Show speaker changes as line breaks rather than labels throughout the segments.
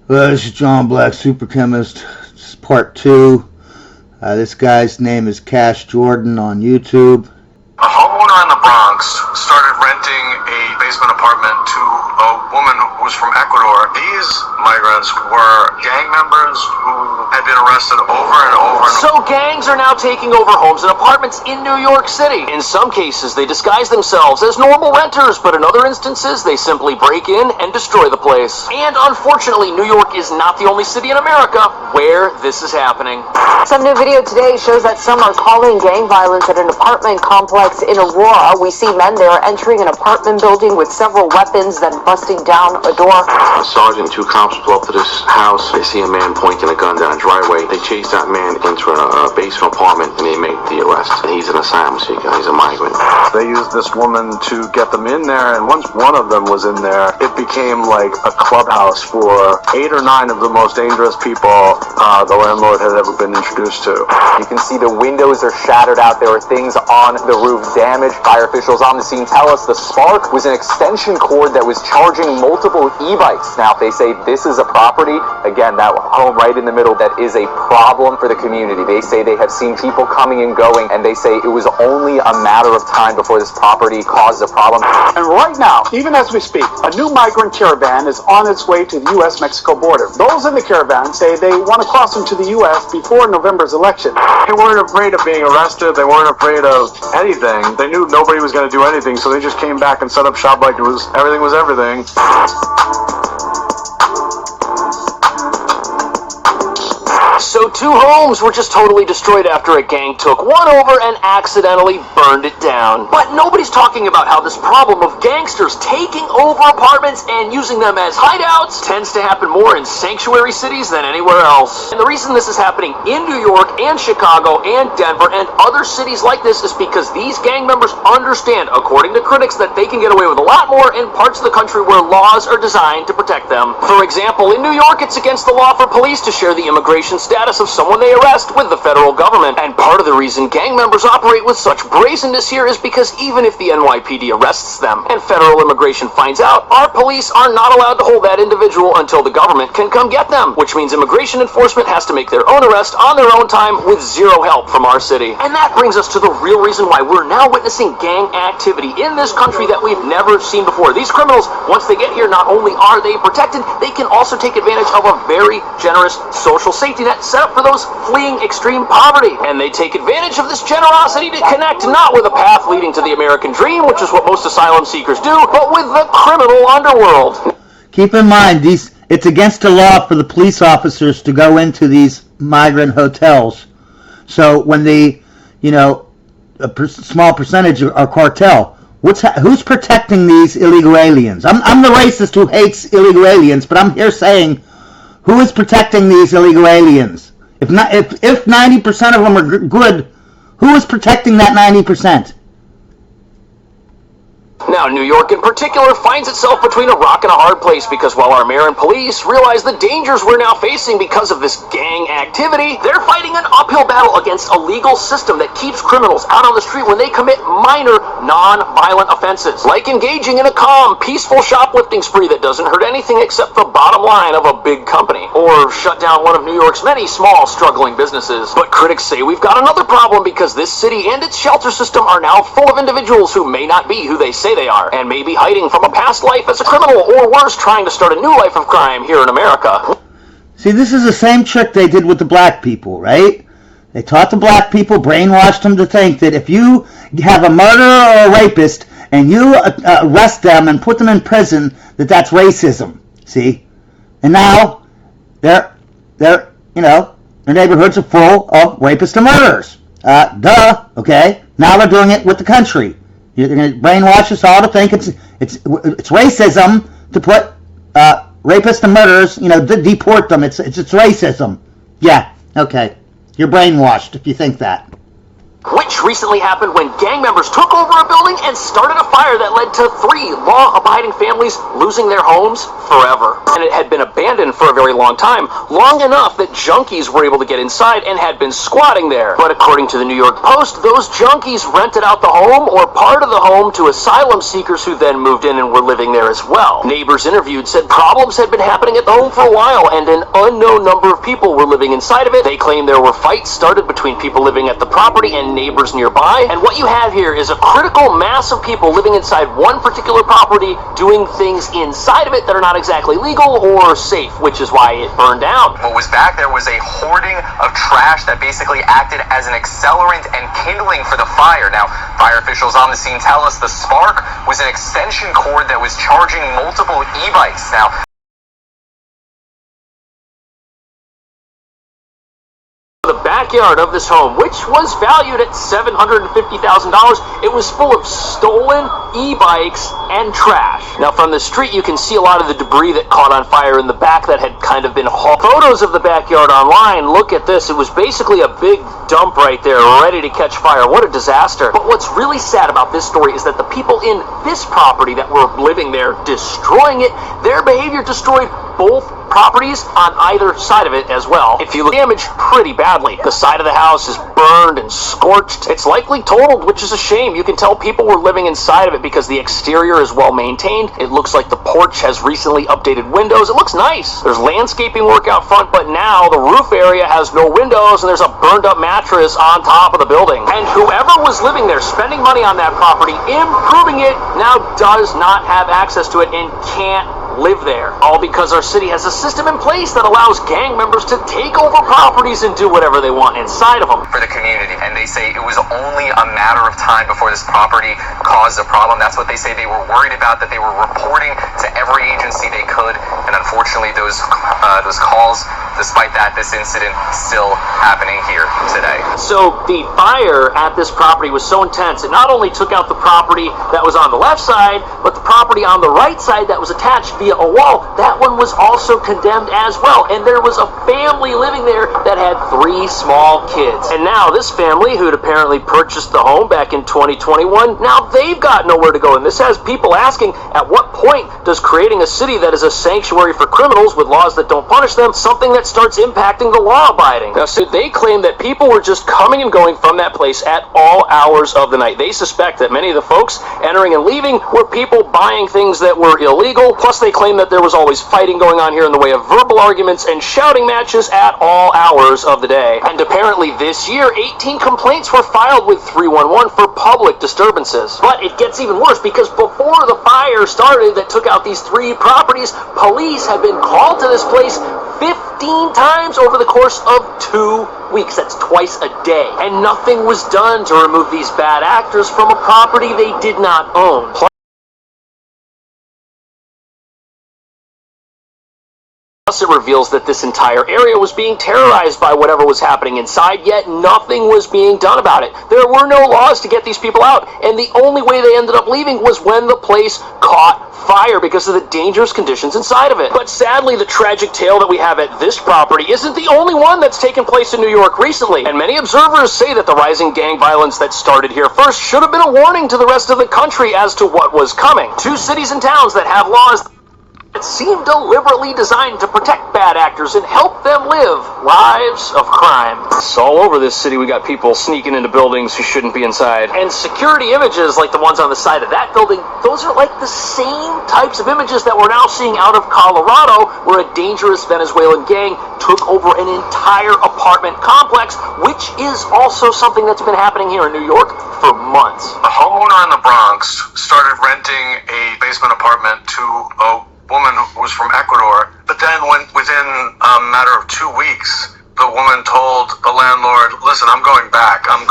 This is John Black, Super Chemist. This is part 2. This guy's name is Cash Jordan on YouTube.
A homeowner in the Bronx started renting a basement apartment to a woman who was from Ecuador. These migrants were gang members who had been arrested over and over.
So gangs are now taking over homes and apartments in New York City. In some cases, they disguise themselves as normal renters, but in other instances, they simply break in and destroy the place. And unfortunately, New York is not the only city in America where this is happening.
Some new video today shows that some are calling gang violence at an apartment complex in Aurora. We see men there entering an apartment building with several weapons, then busting down a door.
A sergeant and 2 cops pull up to this house. They see a man pointing a gun down a driveway. They chase that man into a basement apartment and they make the arrest. And he's an asylum seeker. He's a migrant.
They used this woman to get them in there, and once one of them was in there, it became like a clubhouse for 8 or 9 of the most dangerous people the landlord had ever been introduced to.
You can see the windows are shattered out. There are things on the roof damaged. Fire officials on the scene tell us the spark was an extension cord that was charging multiple e-bikes. Now, if they say this is a property, again, that home right in the middle, that is a problem for the community. They say they have seen people coming and going, and they say it was only a matter of time before this property caused a problem.
And right now, even as we speak, a new migrant caravan is on its way to the U.S.-Mexico border. Those in the caravan say they want to cross into the U.S. before November's election.
They weren't afraid of being arrested. They weren't afraid of anything. They knew nobody was going to do anything, so they just came back and set up shop like everything was everything.
So 2 homes were just totally destroyed after a gang took one over and accidentally burned it down. But nobody's talking about how this problem of gangsters taking over apartments and using them as hideouts tends to happen more in sanctuary cities than anywhere else. And the reason this is happening in New York and Chicago and Denver and other cities like this is because these gang members understand, according to critics, that they can get away with a lot more in parts of the country where laws are designed to protect them. For example, in New York, it's against the law for police to share the immigration status of someone they arrest with the federal government. And part of the reason gang members operate with such brazenness here is because even if the NYPD arrests them and federal immigration finds out, our police are not allowed to hold that individual until the government can come get them, which means immigration enforcement has to make their own arrest on their own time with zero help from our city. And that brings us to the real reason why we're now witnessing gang activity in this country that we've never seen before. These criminals, once they get here, not only are they protected, they can also take advantage of a very generous social safety net set up for those fleeing extreme poverty. And they take advantage of this generosity to connect not with a path leading to the American dream, which is what most asylum seekers do, but with the criminal underworld.
Keep in mind, it's against the law for the police officers to go into these migrant hotels. So when a small percentage are cartel, who's protecting these illegal aliens? I'm the racist who hates illegal aliens, but I'm here saying, who is protecting these illegal aliens? If 90% of them are good, who is protecting that 90%?
Now, New York in particular finds itself between a rock and a hard place because while our mayor and police realize the dangers we're now facing because of this gang activity, they're fighting an uphill battle against a legal system that keeps criminals out on the street when they commit minor, non-violent offenses, like engaging in a calm, peaceful shoplifting spree that doesn't hurt anything except the bottom line of a big company, or shut down one of New York's many small, struggling businesses. But critics say we've got another problem because this city and its shelter system are now full of individuals who may not be who they say they are, and may be hiding from a past life as a criminal, or worse, trying to start a new life of crime here in America.
See, this is the same trick they did with the black people, right? They taught the black people, brainwashed them to think that if you have a murderer or a rapist and you arrest them and put them in prison, that's racism. See? And now their neighborhoods are full of rapists and murderers. Okay? Now they're doing it with the country. You're going to brainwash us all to think it's racism to put rapists and murderers, deport them. It's racism. Yeah, okay. You're brainwashed if you think that.
which recently happened when gang members took over a building and started a fire that led to 3 law-abiding families losing their homes forever. And it had been abandoned for a very long time, long enough that junkies were able to get inside and had been squatting there. But according to the New York Post, those junkies rented out the home or part of the home to asylum seekers who then moved in and were living there as well. Neighbors interviewed said problems had been happening at the home for a while and an unknown number of people were living inside of it. They claim there were fights started between people living at the property and neighbors nearby, and what you have here is a critical mass of people living inside one particular property doing things inside of it that are not exactly legal or safe, which is why it burned down.
What was back there was a hoarding of trash that basically acted as an accelerant and kindling for the fire. Now, fire officials on the scene tell us the spark was an extension cord that was charging multiple e-bikes. Now,
the backyard of this home, which was valued at $750,000, it was full of stolen e-bikes and trash. Now from the street you can see a lot of the debris that caught on fire in the back that had kind of been hauled. Photos of the backyard online, look at this, it was basically a big dump right there ready to catch fire. What a disaster. But what's really sad about this story is that the people in this property that were living there destroying it, their behavior destroyed both properties on either side of it as well. If you look, damaged pretty badly. The side of the house is burned and scorched. It's likely totaled, which is a shame. You can tell people were living inside of it because the exterior is well maintained. It looks like the porch has recently updated windows. It looks nice. There's landscaping work out front, but now the roof area has no windows and there's a burned up mattress on top of the building. And whoever was living there spending money on that property, improving it, now does not have access to it and can't live there, all because our city has a system in place that allows gang members to take over properties and do whatever they want inside of them.
for the community, and they say it was only a matter of time before this property caused a problem. That's what they say. They were worried about, that they were reporting to every agency they could, and unfortunately those calls, despite that, this incident still happening here today.
So the fire at this property was so intense, it not only took out the property that was on the left side, but the property on the right side that was attached via a wall, that one was also condemned as well. And there was a family living there that had 3 small kids. And now this family, who'd apparently purchased the home back in 2021, now they've got nowhere to go. And this has people asking, at what point does creating a city that is a sanctuary for criminals with laws that don't punish them, something that starts impacting the law-abiding? Now, so they claim that people were just coming and going from that place at all hours of the night. They suspect that many of the folks entering and leaving were people buying things that were illegal. Plus, they claim that there was always fighting going on here in the way of verbal arguments and shouting matches at all hours of the day. And apparently this year, 18 complaints were filed with 311 for public disturbances. But it gets even worse, because before the fire started that took out these 3 properties, police had been called to this place 15 times over the course of 2 weeks. That's twice a day. And nothing was done to remove these bad actors from a property they did not own. Plus, it reveals that this entire area was being terrorized by whatever was happening inside, yet nothing was being done about it. There were no laws to get these people out, and the only way they ended up leaving was when the place caught fire because of the dangerous conditions inside of it. But sadly, the tragic tale that we have at this property isn't the only one that's taken place in New York recently, and many observers say that the rising gang violence that started here first should have been a warning to the rest of the country as to what was coming. 2 cities and towns that have laws that seem deliberately designed to protect bad actors and help them live lives of crime. It's all over this city. We got people sneaking into buildings who shouldn't be inside. And security images like the ones on the side of that building, those are like the same types of images that we're now seeing out of Colorado, where a dangerous Venezuelan gang took over an entire apartment complex, which is also something that's been happening here in New York for months.
A homeowner in the Bronx started renting a basement apartment to a woman who was from Ecuador, but then within a matter of 2 weeks, the woman told the landlord, listen, I'm going back, I'm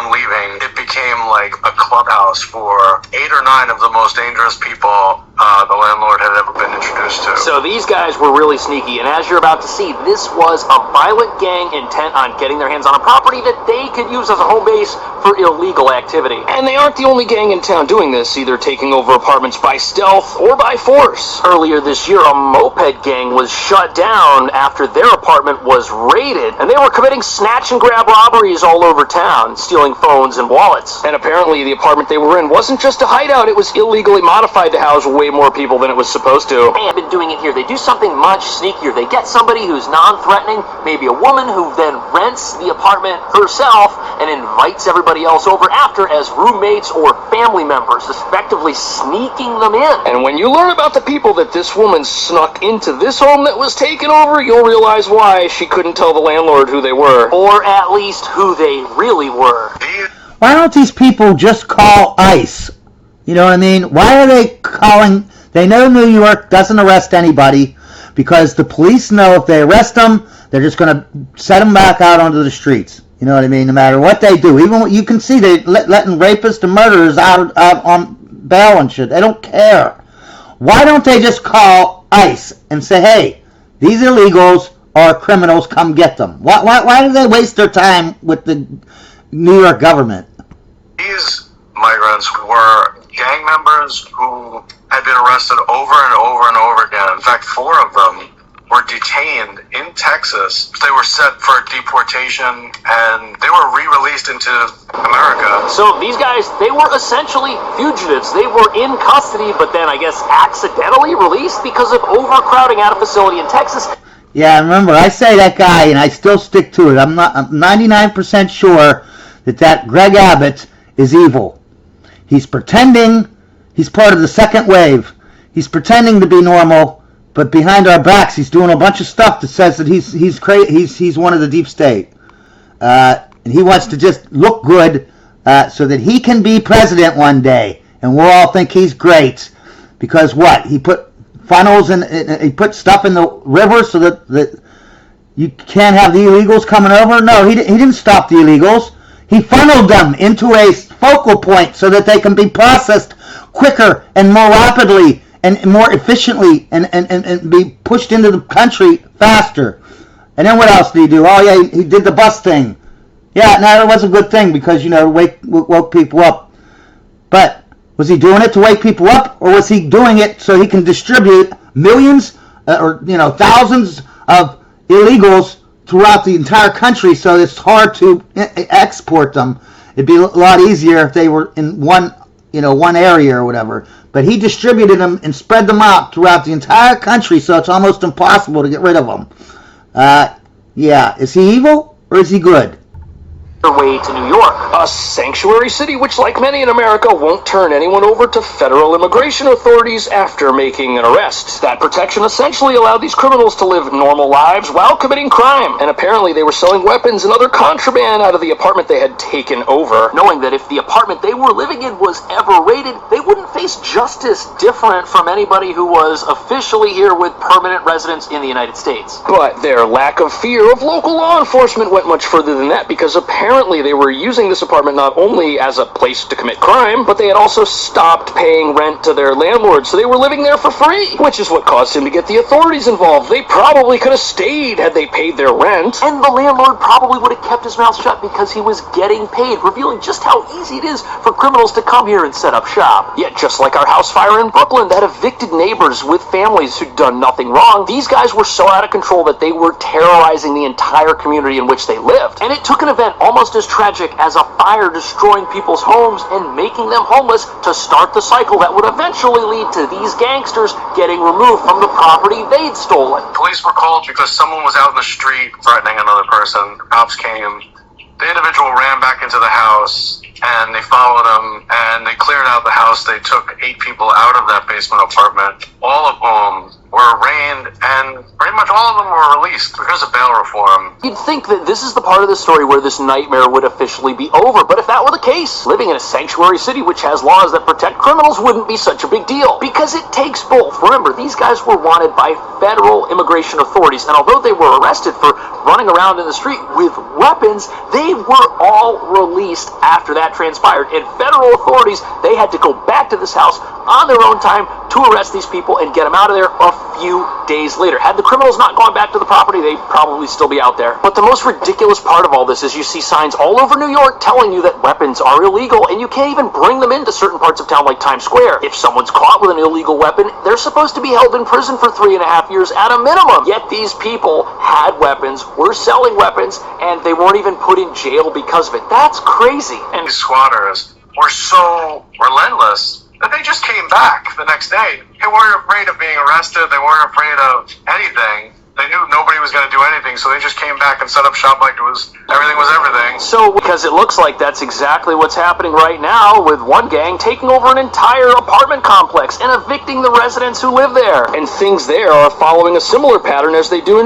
leaving. It became like a clubhouse for 8 or 9 of the most dangerous people the landlord had ever been introduced used to.
So these guys were really sneaky, and as you're about to see, this was a violent gang intent on getting their hands on a property that they could use as a home base for illegal activity. And they aren't the only gang in town doing this, either taking over apartments by stealth or by force. Earlier this year, a moped gang was shut down after their apartment was raided, and they were committing snatch and grab robberies all over town, stealing phones and wallets. And apparently the apartment they were in wasn't just a hideout, it was illegally modified to house way more people than it was supposed to. They have been doing it here. They do something much sneakier. They get somebody who's non-threatening, maybe a woman who then rents the apartment herself and invites everybody else over after as roommates or family members, effectively sneaking them in. And when you learn about the people that this woman snuck into this home that was taken over, you'll realize why she couldn't tell the landlord who they were. Or at least who they really were.
Why don't these people just call ICE? You know what I mean? Why are they calling? They know New York doesn't arrest anybody because the police know if they arrest them, they're just going to set them back out onto the streets. You know what I mean? No matter what they do. Even what you can see, they're letting rapists and murderers out on bail and shit. They don't care. Why don't they just call ICE and say, hey, these illegals are criminals, come get them? Why do they waste their time with the New York government?
These migrants were gang members who had been arrested over and over and over again. In fact, 4 of them were detained in Texas. They were set for deportation and they were re-released into America.
So these guys, they were essentially fugitives. They were in custody, but then I guess accidentally released because of overcrowding at a facility in Texas.
Yeah, remember, I say that guy, and I still stick to it. I'm 99% sure that Greg Abbott is evil. He's pretending he's part of the second wave. He's pretending to be normal, but behind our backs, he's doing a bunch of stuff that says that he's one of the deep state, and he wants to just look good so that he can be president one day, and we'll all think he's great because what? He put funnels and he put stuff in the river so that you can't have the illegals coming over. No, he didn't stop the illegals. He funneled them into a focal point so that they can be processed quicker and more rapidly and more efficiently and be pushed into the country faster. And then what else did he do? Oh, yeah, he did the bus thing. Yeah, no, it was a good thing because, woke people up. But was he doing it to wake people up, or was he doing it so he can distribute millions or thousands of illegals throughout the entire country so it's hard to export them? It'd be a lot easier if they were in one area or whatever. But he distributed them and spread them out throughout the entire country so it's almost impossible to get rid of them. Yeah, is he evil or is he good?
Way to New York, a sanctuary city which, like many in America, won't turn anyone over to federal immigration authorities after making an arrest. That protection essentially allowed these criminals to live normal lives while committing crime, and apparently they were selling weapons and other contraband out of the apartment they had taken over, knowing that if the apartment they were living in was ever raided, they wouldn't face justice different from anybody who was officially here with permanent residence in the United States. But their lack of fear of local law enforcement went much further than that, because apparently they were using this apartment not only as a place to commit crime, but they had also stopped paying rent to their landlord, so they were living there for free, which is what caused him to get the authorities involved. They probably could have stayed had they paid their rent, and the landlord probably would have kept his mouth shut because he was getting paid, revealing just how easy it is for criminals to come here and set up shop. Yet just like our house fire in Brooklyn that evicted neighbors with families who'd done nothing wrong, these guys were so out of control that they were terrorizing the entire community in which they lived. And it took an event almost as tragic as a fire destroying people's homes and making them homeless to start the cycle that would eventually lead to these gangsters getting removed from the property they'd stolen.
Police were called because someone was out in the street threatening another person. Cops came. The individual ran back into the house and they followed him and they cleared out the house. They took 8 people out of that basement apartment, all of whom were arraigned, and pretty much all of them were released because of bail reform.
You'd think that this is the part of the story where this nightmare would officially be over, but if that were the case, living in a sanctuary city which has laws that protect criminals wouldn't be such a big deal, because it takes both. Remember, these guys were wanted by federal immigration authorities, and although they were arrested for running around in the street with weapons, they were all released after that transpired, and federal authorities they had to go back to this house on their own time to arrest these people and get them out of there a few days later. Had the criminals not gone back to the property, they'd probably still be out there. But the most ridiculous part of all this is you see signs all over New York telling you that weapons are illegal, and you can't even bring them into certain parts of town like Times Square. If someone's caught with an illegal weapon, they're supposed to be held in prison for 3.5 years at a minimum. Yet these people had weapons, were selling weapons, and they weren't even put in jail because of it. That's crazy. And
These squatters were so relentless that they just came back the next day. They weren't afraid of being arrested. They weren't afraid of anything. They knew nobody was going to do anything, so they just came back and set up shop like everything was everything.
so, because it looks like that's exactly what's happening right now, with one gang taking over an entire apartment complex and evicting the residents who live there. And things there are following a similar pattern as they do in New